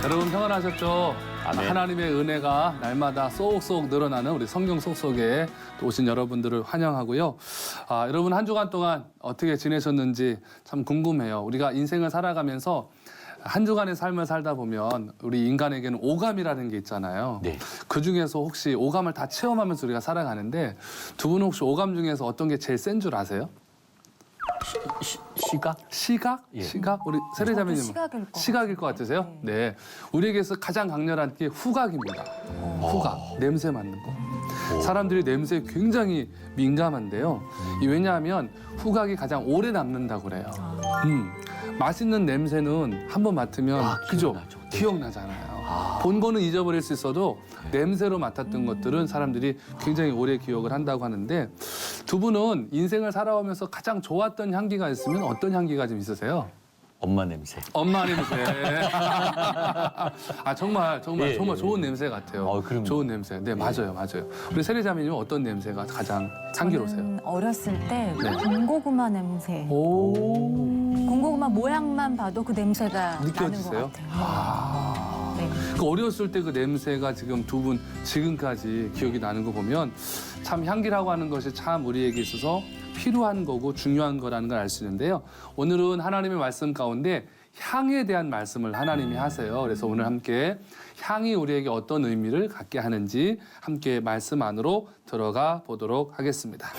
여러분 평안하셨죠? 아멘. 하나님의 은혜가 날마다 쏙쏙 늘어나는 우리 성경 속속에 또 오신 여러분들을 환영하고요. 여러분 한 주간 동안 어떻게 지내셨는지 참 궁금해요. 우리가 인생을 살아가면서 한 주간의 삶을 살다 보면 우리 인간에게는 오감이라는 게 있잖아요. 네. 그중에서 혹시 오감을 다 체험하면서 우리가 살아가는데 두 분은 혹시 오감 중에서 어떤 게 제일 센 줄 아세요? 시각? 시각? 예. 시각? 우리 세례자매님 시각일 것 것 같으세요? 네. 우리에게서 가장 강렬한 게 후각입니다. 후각, 냄새 맡는 거. 사람들이 냄새에 굉장히 민감한데요. 이 왜냐하면 후각이 가장 오래 남는다고 그래요. 맛있는 냄새는 한 번 맡으면 그죠? 기억나죠. 네. 기억나잖아요. 본 거는 잊어버릴 수 있어도 냄새로 맡았던 것들은 사람들이 굉장히 오래 기억을 한다고 하는데 두 분은 인생을 살아오면서 가장 좋았던 향기가 있으면 어떤 향기가 좀 있으세요? 엄마 냄새. 엄마 냄새. 정말 예, 예, 좋은 예. 냄새 같아요. 그럼요. 좋은 냄새. 네, 맞아요. 우리 세례자매님은 어떤 냄새가 가장 향기로우세요? 저는 어렸을 때 네. 군고구마 냄새. 오. 군고구마 모양만 봐도 그 냄새가 느껴지세요? 나는 것 같아요. 네. 그 어렸을 때 그 냄새가 지금 두 분 지금까지 기억이 나는 거 보면 참 향기라고 하는 것이 참 우리에게 있어서 필요한 거고 중요한 거라는 걸 알 수 있는데요. 오늘은 하나님의 말씀 가운데 향에 대한 말씀을 하나님이 하세요. 그래서 오늘 함께 향이 우리에게 어떤 의미를 갖게 하는지 함께 말씀 안으로 들어가 보도록 하겠습니다.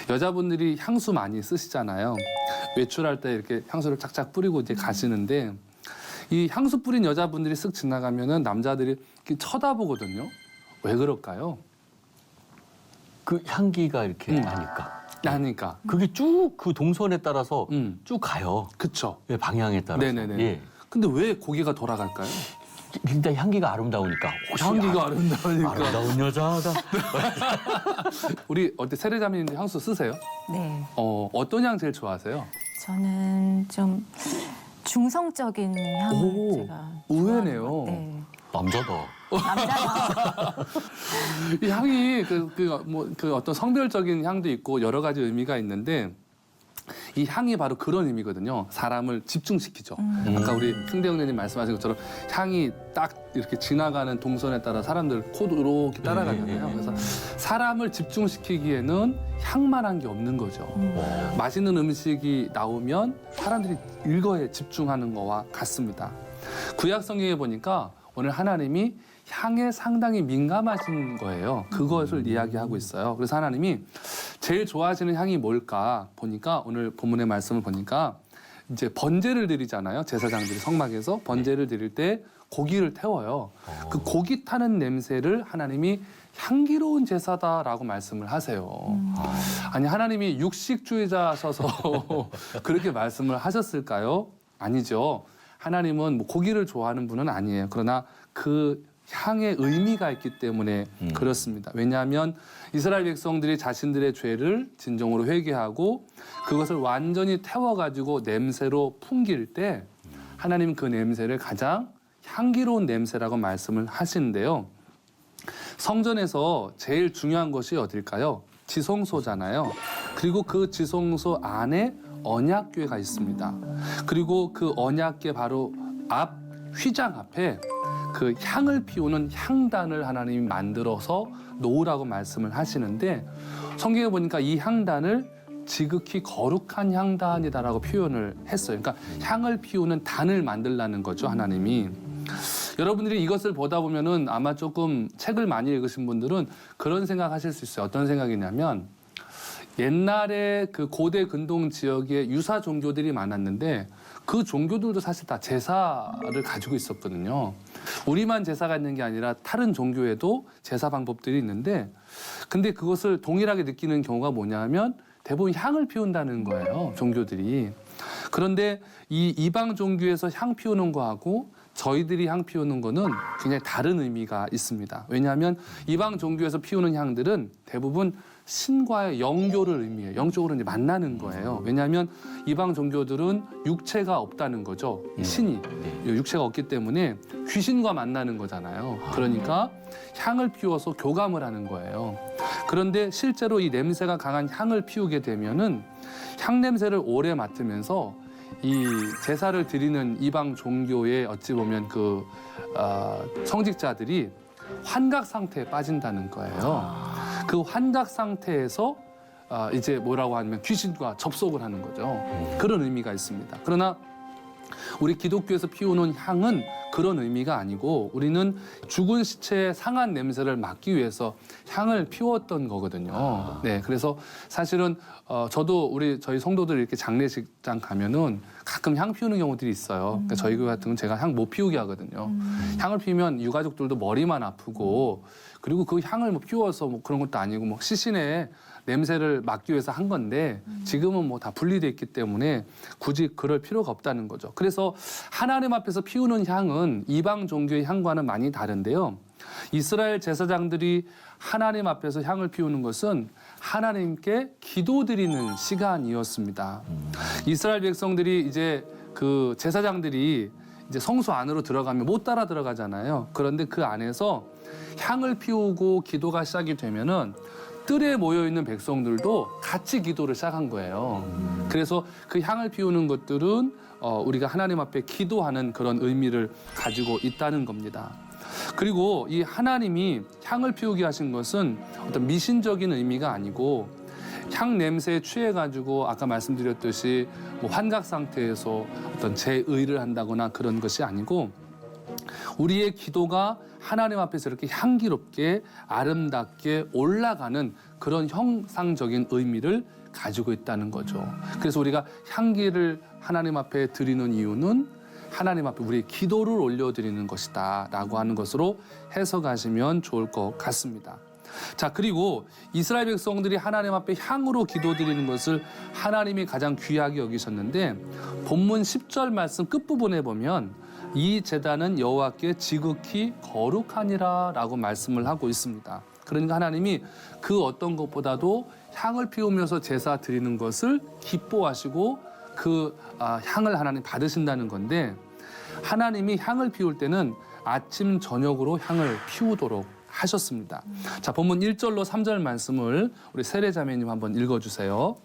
여자분들이 향수 많이 쓰시잖아요. 외출할 때 이렇게 향수를 착착 뿌리고 이제 가시는데 이 향수 뿌린 여자분들이 쓱 지나가면은 남자들이 이렇게 쳐다보거든요. 왜 그럴까요? 그 향기가 이렇게 나니까. 나니까. 그게 쭉 그 동선에 따라서 쭉 가요. 그쵸. 예, 방향에 따라서. 네네네. 예. 근데 왜 고개가 돌아갈까요? 굉장히 향기가 아름다우니까. 혹시 향기가 아름다우니까. 아름다운 여자다. 우리 어때 세례자매님들 향수 쓰세요? 네. 어떤 향 제일 좋아하세요? 저는 좀 중성적인 향을 오, 제가 의외네요. 좋아하는 것 같아요. 남자다. 남자요. 이 향이 그 어떤 성별적인 향도 있고 여러 가지 의미가 있는데 이 향이 바로 그런 의미거든요. 사람을 집중시키죠. 아까 우리 승대 형님 말씀하신 것처럼 향이 딱 이렇게 지나가는 동선에 따라 사람들 코도 이렇게 따라가잖아요. 그래서 사람을 집중시키기에는 향만한 게 없는 거죠. 맛있는 음식이 나오면 사람들이 일거에 집중하는 거와 같습니다. 구약 성경에 보니까 오늘 하나님이 향에 상당히 민감하신 거예요. 그것을 이야기하고 있어요. 그래서 하나님이 제일 좋아하시는 향이 뭘까 보니까 오늘 본문의 말씀을 보니까 이제 번제를 드리잖아요. 제사장들이 성막에서 번제를 드릴 때 고기를 태워요. 그 고기 타는 냄새를 하나님이 향기로운 제사다라고 말씀을 하세요. 아니 하나님이 육식주의자셔서 그렇게 말씀을 하셨을까요? 아니죠. 하나님은 뭐 고기를 좋아하는 분은 아니에요. 그러나 그 향의 의미가 있기 때문에 그렇습니다. 왜냐하면 이스라엘 백성들이 자신들의 죄를 진정으로 회개하고 그것을 완전히 태워가지고 냄새로 풍길 때 하나님은 그 냄새를 가장 향기로운 냄새라고 말씀을 하시는데요. 성전에서 제일 중요한 것이 어딜까요? 지성소잖아요. 그리고 그 지성소 안에 언약궤가 있습니다. 그리고 그 언약궤 바로 앞 휘장 앞에 그 향을 피우는 향단을 하나님이 만들어서 놓으라고 말씀을 하시는데 성경에 보니까 이 향단을 지극히 거룩한 향단이다라고 표현을 했어요. 그러니까 향을 피우는 단을 만들라는 거죠, 하나님이. 여러분들이 이것을 보다 보면은 아마 조금 책을 많이 읽으신 분들은 그런 생각하실 수 있어요. 어떤 생각이냐면 옛날에 그 고대 근동 지역에 유사 종교들이 많았는데 그 종교들도 사실 다 제사를 가지고 있었거든요. 우리만 제사가 있는 게 아니라 다른 종교에도 제사 방법들이 있는데 근데 그것을 동일하게 느끼는 경우가 뭐냐면 대부분 향을 피운다는 거예요, 종교들이. 그런데 이 이방 종교에서 향 피우는 거하고 저희들이 향 피우는 거는 굉장히 다른 의미가 있습니다. 왜냐하면 이방 종교에서 피우는 향들은 대부분 신과의 영교를 의미해요. 영적으로 이제 만나는 거예요. 왜냐하면 이방 종교들은 육체가 없다는 거죠. 신이 육체가 없기 때문에 귀신과 만나는 거잖아요. 그러니까 향을 피워서 교감을 하는 거예요. 그런데 실제로 이 냄새가 강한 향을 피우게 되면은 향 냄새를 오래 맡으면서 이 제사를 드리는 이방 종교의 어찌 보면 그 성직자들이 환각 상태에 빠진다는 거예요. 그 환각 상태에서 이제 뭐라고 하면 귀신과 접속을 하는 거죠. 그런 의미가 있습니다. 그러나 우리 기독교에서 피우는 향은 그런 의미가 아니고 우리는 죽은 시체의 상한 냄새를 막기 위해서 향을 피웠던 거거든요. 네, 그래서 사실은 저도 저희 성도들 이렇게 장례식장 가면은 가끔 향 피우는 경우들이 있어요. 그러니까 저희 교회 같은 경우는 제가 향 못 피우게 하거든요. 향을 피우면 유가족들도 머리만 아프고 그리고 그 향을 뭐 피워서 뭐 그런 것도 아니고 뭐 시신의 냄새를 막기 위해서 한 건데 지금은 뭐 다 분리돼 있기 때문에 굳이 그럴 필요가 없다는 거죠. 그래서 하나님 앞에서 피우는 향은 이방 종교의 향과는 많이 다른데요. 이스라엘 제사장들이 하나님 앞에서 향을 피우는 것은 하나님께 기도드리는 시간이었습니다. 이스라엘 백성들이 이제 그 제사장들이 이제 성소 안으로 들어가면 못 따라 들어가잖아요. 그런데 그 안에서 향을 피우고 기도가 시작이 되면은 뜰에 모여 있는 백성들도 같이 기도를 시작한 거예요. 그래서 그 향을 피우는 것들은 우리가 하나님 앞에 기도하는 그런 의미를 가지고 있다는 겁니다. 그리고 이 하나님이 향을 피우게 하신 것은 어떤 미신적인 의미가 아니고 향 냄새에 취해가지고 아까 말씀드렸듯이 뭐 환각 상태에서 어떤 제의를 한다거나 그런 것이 아니고 우리의 기도가 하나님 앞에서 이렇게 향기롭게 아름답게 올라가는 그런 형상적인 의미를 가지고 있다는 거죠. 그래서 우리가 향기를 하나님 앞에 드리는 이유는 하나님 앞에 우리의 기도를 올려드리는 것이다 라고 하는 것으로 해석하시면 좋을 것 같습니다. 자, 그리고 이스라엘 백성들이 하나님 앞에 향으로 기도드리는 것을 하나님이 가장 귀하게 여기셨는데 본문 10절 말씀 끝부분에 보면 이 제단은 여호와께 지극히 거룩하니라 라고 말씀을 하고 있습니다. 그러니까 하나님이 그 어떤 것보다도 향을 피우면서 제사 드리는 것을 기뻐하시고 그 향을 하나님 받으신다는 건데 하나님이 향을 피울 때는 아침 저녁으로 향을 피우도록 하셨습니다. 자, 본문 1절로 3절 말씀을 우리 세례자매님 한번 읽어주세요.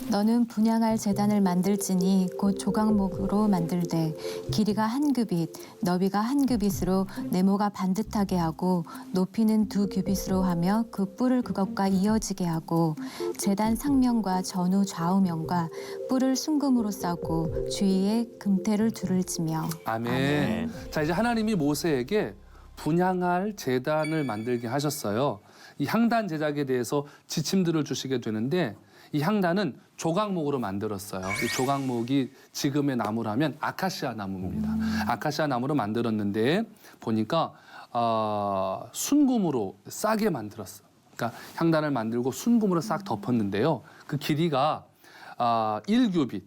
너는 분향할 제단을 만들지니 곧 조각목으로 만들되 길이가 한 규빗, 너비가 한 규빗으로 네모가 반듯하게 하고 높이는 2규빗으로 하며 그 뿔을 그것과 이어지게 하고 제단 상면과 전후 좌우면과 뿔을 순금으로 싸고 주위에 금테를 둘을 지며 아멘. 자, 이제 하나님이 모세에게 분향할 제단을 만들게 하셨어요. 이 향단 제작에 대해서 지침들을 주시게 되는데 이 향단은 조각목으로 만들었어요. 이 조각목이 지금의 나무라면 아카시아 나무입니다. 아카시아 나무로 만들었는데 보니까 순금으로 싸게 만들었어요. 그러니까 향단을 만들고 순금으로 싹 덮었는데요. 그 길이가 1규빗,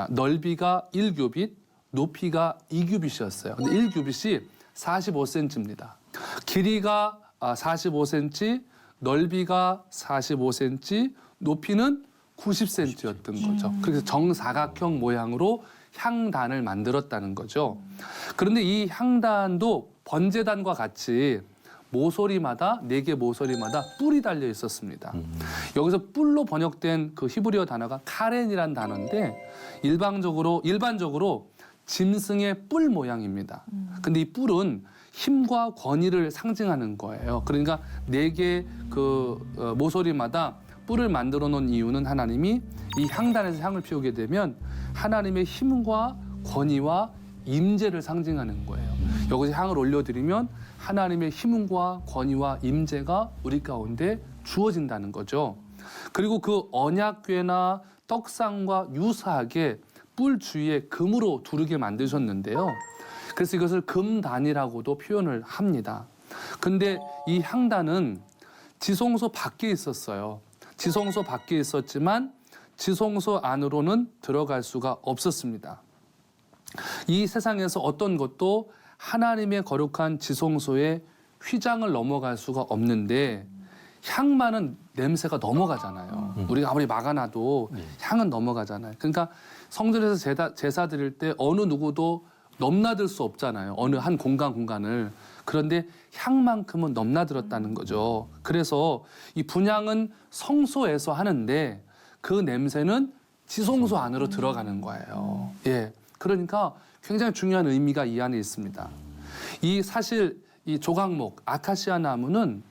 넓이가 1규빗, 높이가 2규빗이었어요. 근데 1규빗이 45cm입니다. 길이가 45cm, 넓이가 45cm, 높이는 90cm였던 거죠. 그래서 정사각형 모양으로 향단을 만들었다는 거죠. 그런데 이 향단도 번제단과 같이 모서리마다 4개 모서리마다 뿔이 달려 있었습니다. 여기서 뿔로 번역된 그 히브리어 단어가 카렌이란 단어인데 일반적으로 짐승의 뿔 모양입니다. 근데 이 뿔은 힘과 권위를 상징하는 거예요. 그러니까 4개 그 모서리마다 뿔을 만들어 놓은 이유는 하나님이 이 향단에서 향을 피우게 되면 하나님의 힘과 권위와 임재를 상징하는 거예요. 여기서 향을 올려드리면 하나님의 힘과 권위와 임재가 우리 가운데 주어진다는 거죠. 그리고 그 언약궤나 떡상과 유사하게 뿔 주위에 금으로 두르게 만드셨는데요. 그래서 이것을 금단이라고도 표현을 합니다. 근데 이 향단은 지성소 밖에 있었어요. 지성소 밖에 있었지만 지성소 안으로는 들어갈 수가 없었습니다. 이 세상에서 어떤 것도 하나님의 거룩한 지성소에 휘장을 넘어갈 수가 없는데 향만은 냄새가 넘어가잖아요. 우리가 아무리 막아놔도 향은 넘어가잖아요. 그러니까 성전에서 제사 드릴 때 어느 누구도 넘나들 수 없잖아요. 어느 한 공간을. 그런데 향만큼은 넘나들었다는 거죠. 그래서 이 분향은 성소에서 하는데 그 냄새는 지성소 안으로 들어가는 거예요. 예. 그러니까 굉장히 중요한 의미가 이 안에 있습니다. 사실 이 조각목, 아카시아 나무는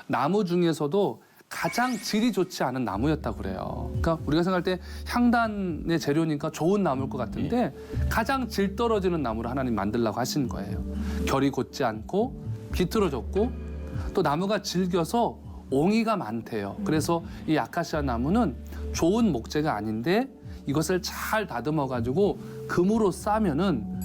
나무 중에서도 가장 질이 좋지 않은 나무였다고 그래요. 그러니까 우리가 생각할 때 향단의 재료니까 좋은 나무일 것 같은데 가장 질 떨어지는 나무를 하나님 만들려고 하신 거예요. 결이 곧지 않고 비틀어졌고 또 나무가 질겨서 옹이가 많대요. 그래서 이 아카시아 나무는 좋은 목재가 아닌데 이것을 잘 다듬어 가지고 금으로 싸면은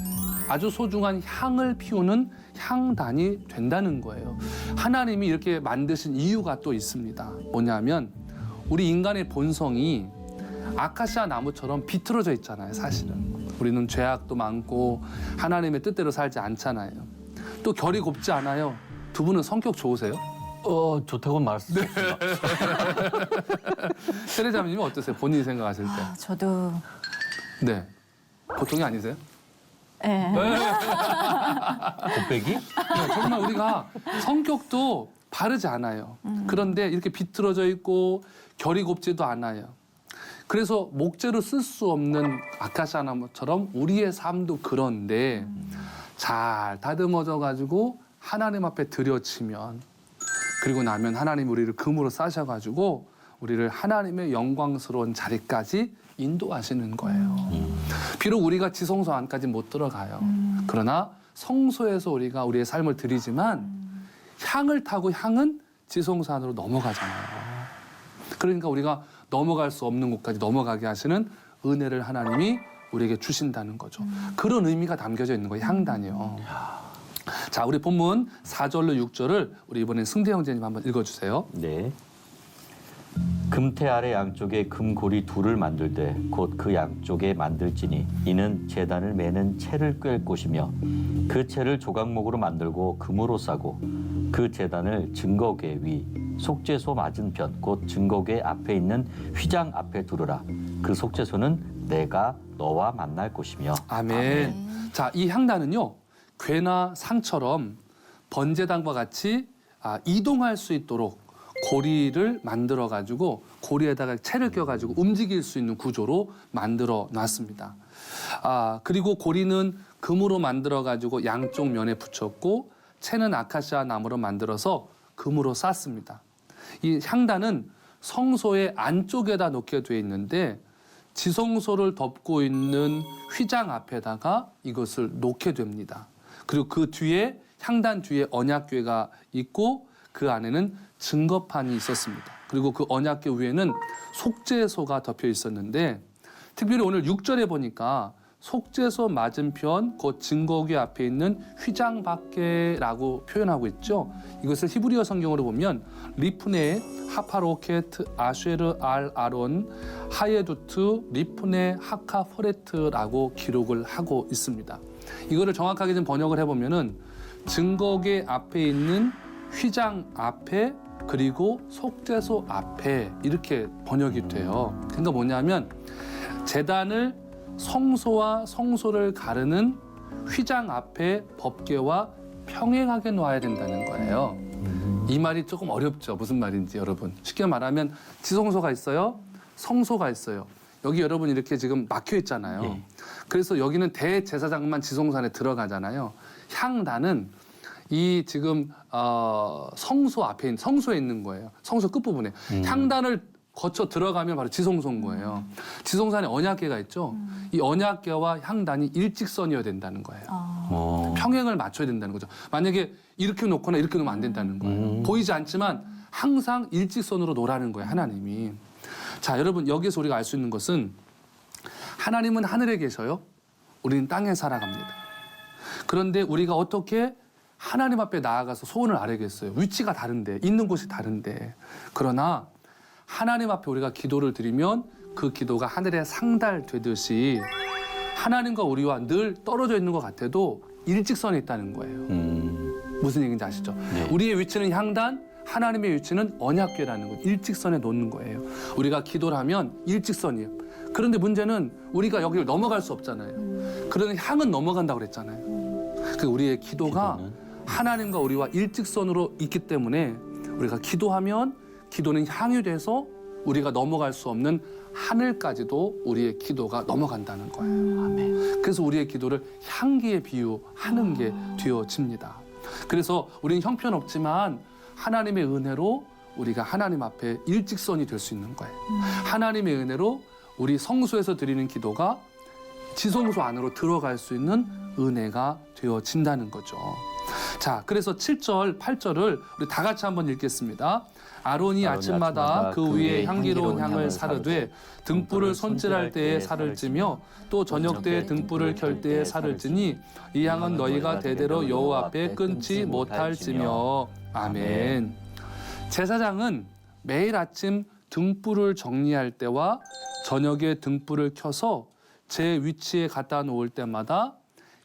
아주 소중한 향을 피우는 향단이 된다는 거예요. 하나님이 이렇게 만드신 이유가 또 있습니다. 뭐냐면 우리 인간의 본성이 아카시아 나무처럼 비틀어져 있잖아요, 사실은. 우리는 죄악도 많고 하나님의 뜻대로 살지 않잖아요. 또 결이 곱지 않아요. 두 분은 성격 좋으세요? 좋다고 말할 수 없습니다. 세례자매님은 어떠세요? 본인이 생각하실 때. 저도 네. 보통이 아니세요? 예. 곱빼기? 정말 우리가 성격도 바르지 않아요. 그런데 이렇게 비틀어져 있고 결이 곱지도 않아요. 그래서 목재로 쓸 수 없는 아카시아 나무처럼 우리의 삶도 그런데 잘 다듬어져 가지고 하나님 앞에 드려지면 그리고 나면 하나님 우리를 금으로 싸셔가지고 우리를 하나님의 영광스러운 자리까지 인도하시는 거예요. 비록 우리가 지성소 안까지 못 들어가요. 그러나 성소에서 우리가 우리의 삶을 드리지만 향을 타고 향은 지성소 안으로 넘어가잖아요. 그러니까 우리가 넘어갈 수 없는 곳까지 넘어가게 하시는 은혜를 하나님이 우리에게 주신다는 거죠. 그런 의미가 담겨져 있는 거예요, 향단이요. 자, 우리 본문 4절로 6절을 우리 이번엔 승대 형제님 한번 읽어주세요. 네. 금태 아래 양쪽에 금고리 둘을 만들되 곧 그 양쪽에 만들지니 이는 제단을 매는 채를 꿰을 곳이며 그 채를 조각목으로 만들고 금으로 싸고 그 제단을 증거궤 위 속죄소 맞은편 곧 증거궤 앞에 있는 휘장 앞에 두르라. 그 속죄소는 내가 너와 만날 곳이며. 아멘. 자, 이 향단은요, 궤나 상처럼 번제단과 같이 이동할 수 있도록 고리를 만들어 가지고 고리에다가 채를 껴 가지고 움직일 수 있는 구조로 만들어 놨습니다. 그리고 고리는 금으로 만들어 가지고 양쪽 면에 붙였고 채는 아카시아 나무로 만들어서 금으로 쌌습니다. 이 향단은 성소의 안쪽에다 놓게 돼 있는데 지성소를 덮고 있는 휘장 앞에다가 이것을 놓게 됩니다. 그리고 그 뒤에 향단 뒤에 언약궤가 있고 그 안에는 증거판이 있었습니다. 그리고 그 언약궤 위에는 속죄소가 덮여 있었는데 특별히 오늘 6절에 보니까 속죄소 맞은편 곧 증거궤 앞에 있는 휘장 밖에라고 표현하고 있죠. 이것을 히브리어 성경으로 보면 리프네 하파로케트 아쉐르 알 아론 하예두트 리프네 하카 포레트라고 기록을 하고 있습니다. 이거를 정확하게 좀 번역을 해보면은 증거궤 앞에 있는 휘장 앞에 그리고 속죄소 앞에 이렇게 번역이 돼요. 그러니까 뭐냐면 제단을 성소와 성소를 가르는 휘장 앞에 법궤와 평행하게 놓아야 된다는 거예요. 이 말이 조금 어렵죠. 무슨 말인지 여러분. 쉽게 말하면 지성소가 있어요. 성소가 있어요. 여기 여러분 이렇게 지금 막혀 있잖아요. 예. 그래서 여기는 대제사장만 지성소 안에 들어가잖아요. 향단은 이 지금 성소 앞에 있는 성소에 있는 거예요. 성소 끝부분에 향단을 거쳐 들어가면 바로 지성소인 거예요. 지성소 안에 언약궤가 있죠. 이 언약궤와 향단이 일직선이어야 된다는 거예요. 평행을 맞춰야 된다는 거죠. 만약에 이렇게 놓거나 이렇게 놓으면 안 된다는 거예요. 보이지 않지만 항상 일직선으로 놓으라는 거예요, 하나님이. 자, 여러분 여기서 우리가 알 수 있는 것은 하나님은 하늘에 계셔요. 우리는 땅에 살아갑니다. 그런데 우리가 어떻게 하나님 앞에 나아가서 소원을 아뢰겠어요? 위치가 다른데, 있는 곳이 다른데. 그러나 하나님 앞에 우리가 기도를 드리면 그 기도가 하늘에 상달되듯이 하나님과 우리와 늘 떨어져 있는 것 같아도 일직선에 있다는 거예요. 무슨 얘기인지 아시죠? 네. 우리의 위치는 향단, 하나님의 위치는 언약궤라는 거, 일직선에 놓는 거예요. 우리가 기도를 하면 일직선이에요. 그런데 문제는 우리가 여기를 넘어갈 수 없잖아요. 그러는 향은 넘어간다고 그랬잖아요. 그 우리의 기도가 하나님과 우리와 일직선으로 있기 때문에 우리가 기도하면 기도는 향이 돼서 우리가 넘어갈 수 없는 하늘까지도 우리의 기도가 넘어간다는 거예요. 그래서 우리의 기도를 향기에 비유하는 게 되어집니다. 그래서 우리는 형편없지만 하나님의 은혜로 우리가 하나님 앞에 일직선이 될 수 있는 거예요. 하나님의 은혜로 우리 성소에서 드리는 기도가 지성소 안으로 들어갈 수 있는 은혜가 되어진다는 거죠. 자, 그래서 7절, 8절을 우리 다 같이 한번 읽겠습니다. 아론이 아침마다 그 위에 향기로운 향을 사르되 등불을 손질할 때에 살을 찌며 또 저녁 때에 등불을 켤 때에 살을 찌니 이 향은 너희가 대대로 여호와 앞에 끊지 못할지며. 아멘. 제사장은 매일 아침 등불을 정리할 때와 저녁에 등불을 켜서 제 위치에 갖다 놓을 때마다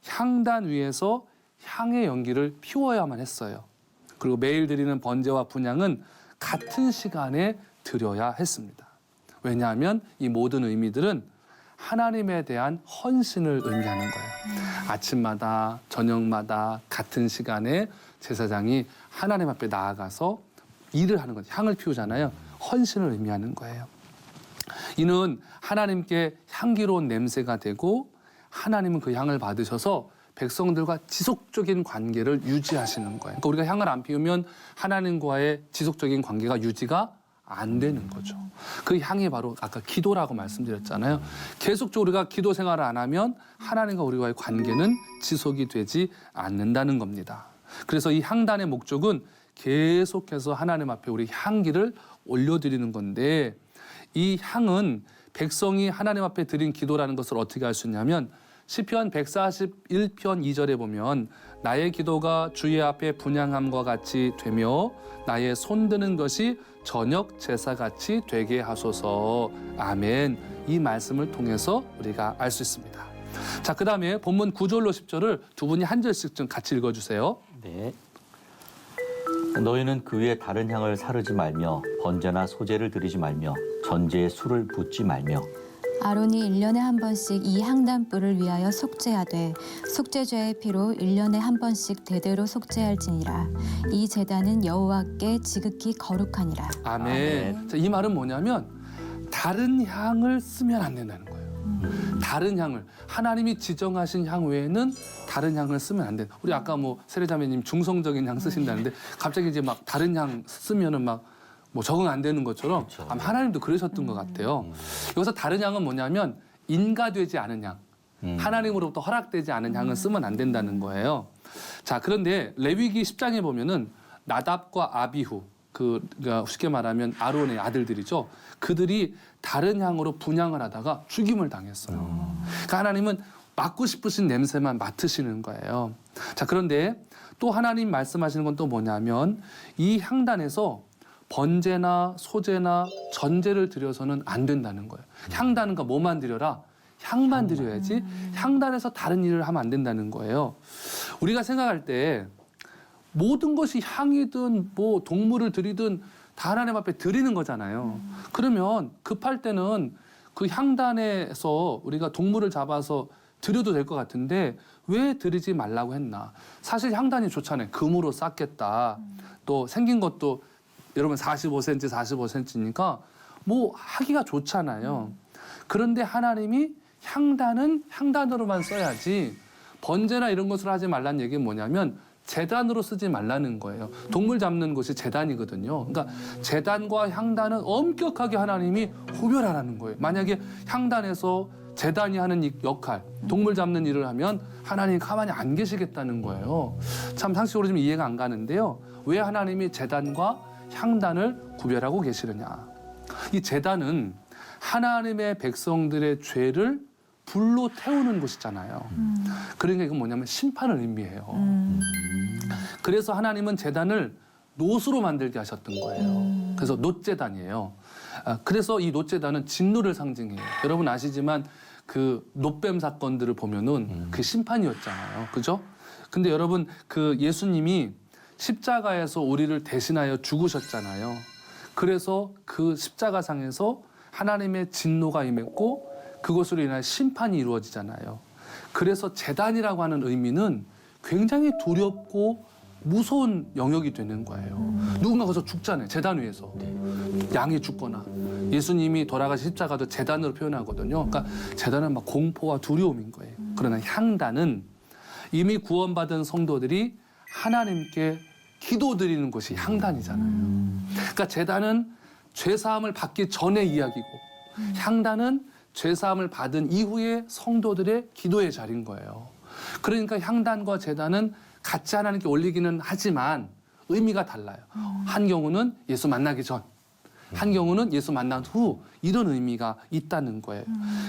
향단 위에서 향의 연기를 피워야만 했어요. 그리고 매일 드리는 번제와 분향은 같은 시간에 드려야 했습니다. 왜냐하면 이 모든 의미들은 하나님에 대한 헌신을 의미하는 거예요. 아침마다 저녁마다 같은 시간에 제사장이 하나님 앞에 나아가서 일을 하는 거죠. 향을 피우잖아요. 헌신을 의미하는 거예요. 이는 하나님께 향기로운 냄새가 되고 하나님은 그 향을 받으셔서 백성들과 지속적인 관계를 유지하시는 거예요. 그러니까 우리가 향을 안 피우면 하나님과의 지속적인 관계가 유지가 안 되는 거죠. 그 향이 바로 아까 기도라고 말씀드렸잖아요. 계속적으로 우리가 기도 생활을 안 하면 하나님과 우리와의 관계는 지속이 되지 않는다는 겁니다. 그래서 이 향단의 목적은 계속해서 하나님 앞에 우리 향기를 올려드리는 건데 이 향은 백성이 하나님 앞에 드린 기도라는 것을 어떻게 알 수 있냐면 시편 141편 2절에 보면 나의 기도가 주의 앞에 분향함과 같이 되며 나의 손드는 것이 저녁 제사같이 되게 하소서. 아멘. 이 말씀을 통해서 우리가 알 수 있습니다. 자, 그 다음에 본문 9절로 10절을 두 분이 한 절씩 좀 같이 읽어주세요. 네. 너희는 그 위에 다른 향을 사르지 말며 번제나 소제를 드리지 말며 전제에 술을 붓지 말며 아론이 1년에 한 번씩 이 향단불을 위하여 속죄하되 속죄죄의 피로 1년에 한 번씩 대대로 속죄할지니라. 이 제단은 여호와께 지극히 거룩하니라. 아멘. 자, 이 말은 뭐냐면 다른 향을 쓰면 안 된다는 거예요. 다른 향을 하나님이 지정하신 향 외에는 다른 향을 쓰면 안 돼. 우리 아까 뭐 세례자매님 중성적인 향 쓰신다는데 갑자기 이제 막 다른 향 쓰면은 막 뭐 적응 안 되는 것처럼 그렇죠. 아마 하나님도 그러셨던 것 같아요. 여기서 다른 향은 뭐냐면 인가되지 않은 향, 하나님으로부터 허락되지 않은 향은 쓰면 안 된다는 거예요. 자, 그런데 레위기 10장에 보면은 나답과 아비후, 그러니까 쉽게 말하면 아론의 아들들이죠. 그들이 다른 향으로 분향을 하다가 죽임을 당했어요. 그러니까 하나님은 맡고 싶으신 냄새만 맡으시는 거예요. 자, 그런데 또 하나님 말씀하시는 건 또 뭐냐면 이 향단에서 번제나 소제나 전제를 드려서는 안 된다는 거예요. 향단은 뭐만 드려라? 향만 드려야지 향단에서 다른 일을 하면 안 된다는 거예요. 우리가 생각할 때 모든 것이 향이든 뭐 동물을 드리든 다 하나님 앞에 드리는 거잖아요. 그러면 급할 때는 그 향단에서 우리가 동물을 잡아서 드려도 될 것 같은데 왜 드리지 말라고 했나? 사실 향단이 좋잖아요. 금으로 쌓겠다. 또 생긴 것도 여러분 45cm, 45cm니까 뭐 하기가 좋잖아요. 그런데 하나님이 향단은 향단으로만 써야지 번제나 이런 것을 하지 말라는 얘기는 뭐냐면 제단으로 쓰지 말라는 거예요. 동물 잡는 것이 제단이거든요. 그러니까 제단과 향단은 엄격하게 하나님이 구별하라는 거예요. 만약에 향단에서 제단이 하는 이 역할, 동물 잡는 일을 하면 하나님이 가만히 안 계시겠다는 거예요. 참 상식적으로 좀 이해가 안 가는데요. 왜 하나님이 제단과 향단을 구별하고 계시느냐. 이 제단은 하나님의 백성들의 죄를 불로 태우는 곳이잖아요. 그러니까 이건 뭐냐면 심판을 의미해요. 그래서 하나님은 제단을 놋으로 만들게 하셨던 거예요. 그래서 놋제단이에요. 그래서 이 놋제단은 진노를 상징해요. 여러분 아시지만 그 놋뱀 사건들을 보면은 그 심판이었잖아요. 그죠? 근데 여러분 그 예수님이 십자가에서 우리를 대신하여 죽으셨잖아요. 그래서 그 십자가상에서 하나님의 진노가 임했고 그것으로 인한 심판이 이루어지잖아요. 그래서 제단이라고 하는 의미는 굉장히 두렵고 무서운 영역이 되는 거예요. 누군가 거기서 죽잖아요. 제단 위에서. 양이 죽거나 예수님이 돌아가신 십자가도 제단으로 표현하거든요. 그러니까 제단은 막 공포와 두려움인 거예요. 그러나 향단은 이미 구원받은 성도들이 하나님께 기도드리는 것이 향단이잖아요. 그러니까 제단은 죄사함을 받기 전의 이야기고 향단은 죄사함을 받은 이후에 성도들의 기도의 자리인 거예요. 그러니까 향단과 제단은 같이 하나님께 올리기는 하지만 의미가 달라요. 한 경우는 예수 만나기 전, 한 경우는 예수 만난 후 이런 의미가 있다는 거예요.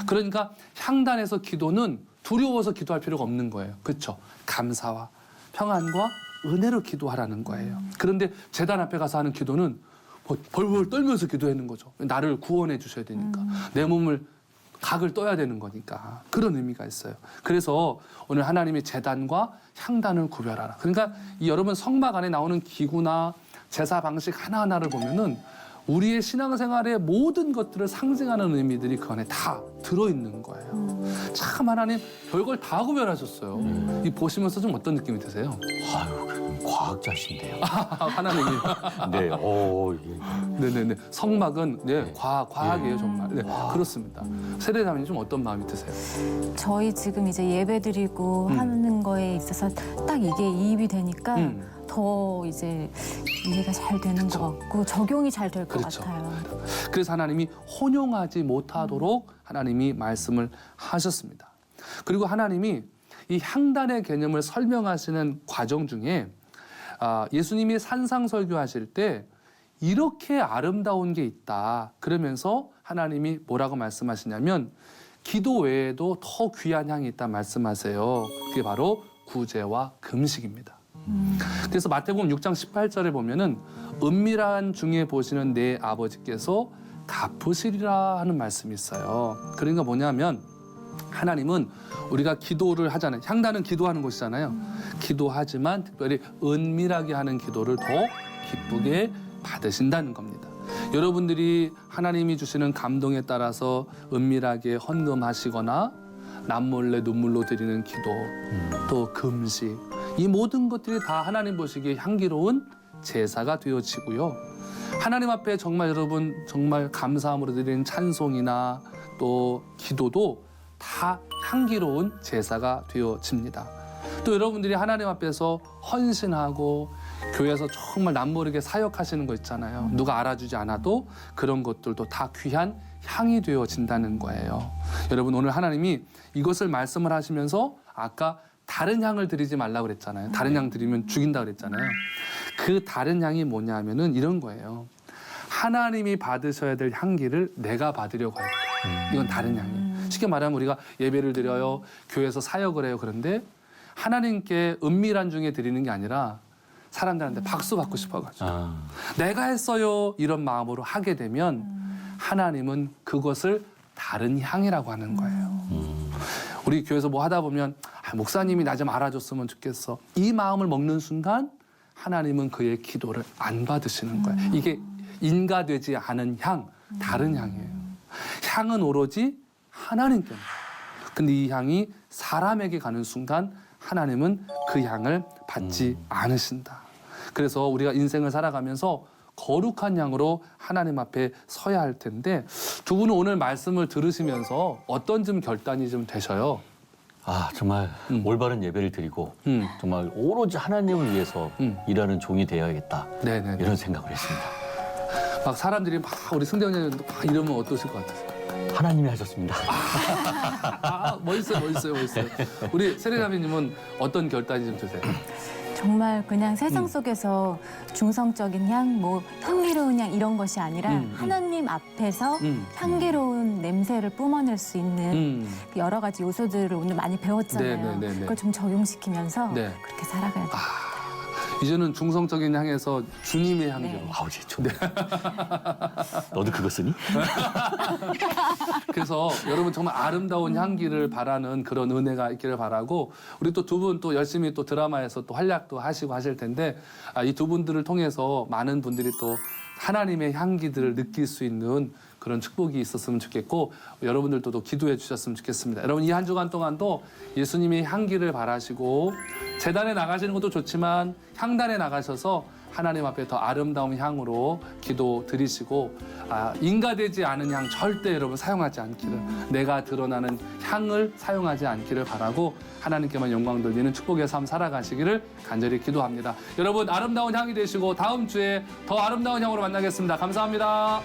그러니까 향단에서 기도는 두려워서 기도할 필요가 없는 거예요. 그렇죠? 감사와 평안과 은혜로 기도하라는 거예요. 그런데 제단 앞에 가서 하는 기도는 벌벌 떨면서 기도하는 거죠. 나를 구원해 주셔야 되니까. 내 몸을 각을 떠야 되는 거니까. 그런 의미가 있어요. 그래서 오늘 하나님이 제단과 향단을 구별하라. 그러니까 이 여러분 성막 안에 나오는 기구나 제사 방식 하나하나를 보면은 우리의 신앙생활의 모든 것들을 상징하는 의미들이 그 안에 다 들어있는 거예요. 참 하나님 별걸 다 구별하셨어요. 이 보시면서 좀 어떤 느낌이 드세요? 아유, 과학자신데요. 하나님이. 네, 예. 네네네. 성막은 네, 과학이에요 정말. 네, 그렇습니다. 세례자매님 좀 어떤 마음이 드세요? 저희 지금 이제 예배드리고 하는 거에 있어서 딱 이게 이입이 되니까 더 이제 이해가 잘 되는 것 같고 적용이 잘 될 것 그렇죠. 같아요. 그래서 하나님이 혼용하지 못하도록 하나님이 말씀을 하셨습니다. 그리고 하나님이 이 향단의 개념을 설명하시는 과정 중에 예수님이 산상설교하실 때 이렇게 아름다운 게 있다. 그러면서 하나님이 뭐라고 말씀하시냐면 기도 외에도 더 귀한 향이 있다 말씀하세요. 그게 바로 구제와 금식입니다. 그래서 마태복음 6장 18절에 보면은 은밀한 중에 보시는 내 아버지께서 갚으시리라 하는 말씀이 있어요. 그러니까 뭐냐면 하나님은 우리가 기도를 하잖아요. 향단은 기도하는 곳이잖아요. 기도하지만 특별히 은밀하게 하는 기도를 더 기쁘게 받으신다는 겁니다. 여러분들이 하나님이 주시는 감동에 따라서 은밀하게 헌금하시거나 남몰래 눈물로 드리는 기도, 또 금식, 이 모든 것들이 다 하나님 보시기에 향기로운 제사가 되어지고요. 하나님 앞에 정말 여러분 정말 감사함으로 드리는 찬송이나 또 기도도 다 향기로운 제사가 되어집니다. 또 여러분들이 하나님 앞에서 헌신하고 교회에서 정말 남모르게 사역하시는 거 있잖아요. 누가 알아주지 않아도 그런 것들도 다 귀한 향이 되어진다는 거예요. 여러분 오늘 하나님이 이것을 말씀을 하시면서 아까 다른 향을 드리지 말라고 그랬잖아요. 다른 향 드리면 죽인다 그랬잖아요. 그 다른 향이 뭐냐 하면은 이런 거예요. 하나님이 받으셔야 될 향기를 내가 받으려고 하겠다. 이건 다른 향이에요. 쉽게 말하면 우리가 예배를 드려요. 교회에서 사역을 해요. 그런데 하나님께 은밀한 중에 드리는 게 아니라 사람들한테 박수 받고 싶어가지고 내가 했어요. 이런 마음으로 하게 되면 하나님은 그것을 다른 향이라고 하는 거예요. 우리 교회에서 뭐 하다 보면 목사님이 나 좀 알아줬으면 좋겠어. 이 마음을 먹는 순간 하나님은 그의 기도를 안 받으시는 거예요. 이게 인가되지 않은 향, 다른 향이에요. 향은 오로지 하나님께만. 근데 이 향이 사람에게 가는 순간 하나님은 그 향을 받지 않으신다. 그래서 우리가 인생을 살아가면서 거룩한 향으로 하나님 앞에 서야 할 텐데 두 분은 오늘 말씀을 들으시면서 어떤 좀 결단이 좀 되셔요? 아, 정말 올바른 예배를 드리고 정말 오로지 하나님을 위해서 일하는 종이 되어야겠다. 네네. 이런 생각을 했습니다. 막 사람들이 막 우리 승대원님 막 이러면 어떠실 것 같으세요? 하나님이 하셨습니다. 멋있어요. 우리 세례자매님은 어떤 결단이 좀 드세요? 정말 그냥 세상 속에서 중성적인 향, 뭐 향기로운 향 이런 것이 아니라 하나님 앞에서 향기로운 냄새를 뿜어낼 수 있는 그 여러 가지 요소들을 오늘 많이 배웠잖아요. 네네네네. 그걸 좀 적용시키면서 네. 그렇게 살아가야 돼요. 이제는 중성적인 향에서 주님의 향기로. 네. 아우, 제 좋네. 너도 그거 쓰니? 그래서 여러분 정말 아름다운 향기를 바라는 그런 은혜가 있기를 바라고, 우리 또 두 분 또 열심히 또 드라마에서 또 활약도 하시고 하실 텐데, 이 두 분들을 통해서 많은 분들이 또 하나님의 향기들을 느낄 수 있는 그런 축복이 있었으면 좋겠고, 여러분들도 또 기도해 주셨으면 좋겠습니다. 여러분 이 한 주간 동안도 예수님의 향기를 바라시고, 제단에 나가시는 것도 좋지만 향단에 나가셔서 하나님 앞에 더 아름다운 향으로 기도 드리시고, 인가되지 않은 향 절대 여러분 사용하지 않기를, 내가 드러나는 향을 사용하지 않기를 바라고 하나님께만 영광 돌리는 축복의 삶 살아가시기를 간절히 기도합니다. 여러분 아름다운 향이 되시고 다음 주에 더 아름다운 향으로 만나겠습니다. 감사합니다.